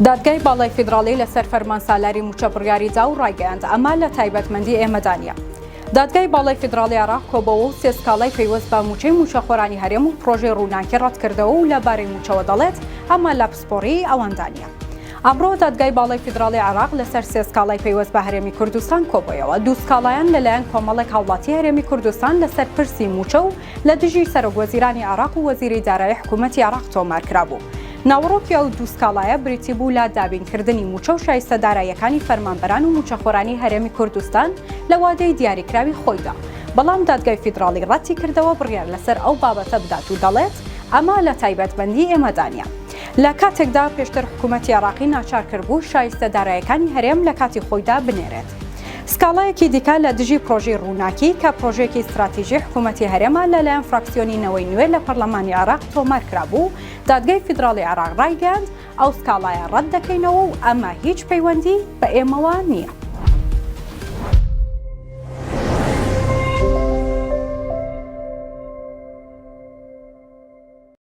دادگای باڵای فیدراڵی لەسەر فەرمانسالاری موچەبڕیاری دا و ڕایگەیاند ئەمە لە تایبەتمەندی ئێمەدانە. دادگای باڵای فیدراڵی عێراق کۆبەوە و سێ سکاڵای پەیوەست بە موچەی موچەخۆرانی هەرێم و پرۆژەی ڕووناکی ڕەتکردەوە و لەبارەی موچەوە دەڵێت ئەمە لە پسپۆڕی ئەوەندانە. ئەمڕۆ دادگای باڵای فیدراڵی عێراق لەسەر سێ سکاڵای پەیوەست بە هەرێمی کوردستان کۆبەوە. دوو سکاڵایان لەلایەن کۆمەڵێک هاوڵاتی هەرێمی کوردستان لەسەر پرسی موچە و لە دژی سەرۆکوەزیرانی عێراق و وەزیری دارایی حکوومەتی عێراق تۆمار کرابوو. ناوەڕۆکی ئەو دوو سکاڵایە بریتی بوو لە دابینکردنی موچە و شایستەداراییەکانی فەرمانبەران و موچەخۆرانی هەرێمی کوردستان لە وادەی دیاریکراوی خۆیدا. بەڵام دادگای فیدراڵی ڕەتی کردەوە بڕیار لەسەر ئەو بابەتە بدات و دەڵێت ئەمە لە تایبەتمەندی ئێمەدانە. لە کاتێکدا پێشتر حکوومەتی عێراقی ناچار کردبوو شایستەداراییەکانی هەرێم لە کاتی خۆیدا بنێرێت. سکاڵایەکی دیکە لە دژی پرۆژەی ڕووناکی کە پرۆژێکی استراتیژی حکوومەتی هەرێمە لەلایەن فراکسیۆنی نوێ لە پەرلەمانی عێراق تۆمار کرابوو. دادگای فیدراڵی عێراق ڕایگەیاند ئەو سکاڵایە ڕەت دەکەینەوە و ئەمە هیچ پەیوەندی بە ئێمەوە نییە.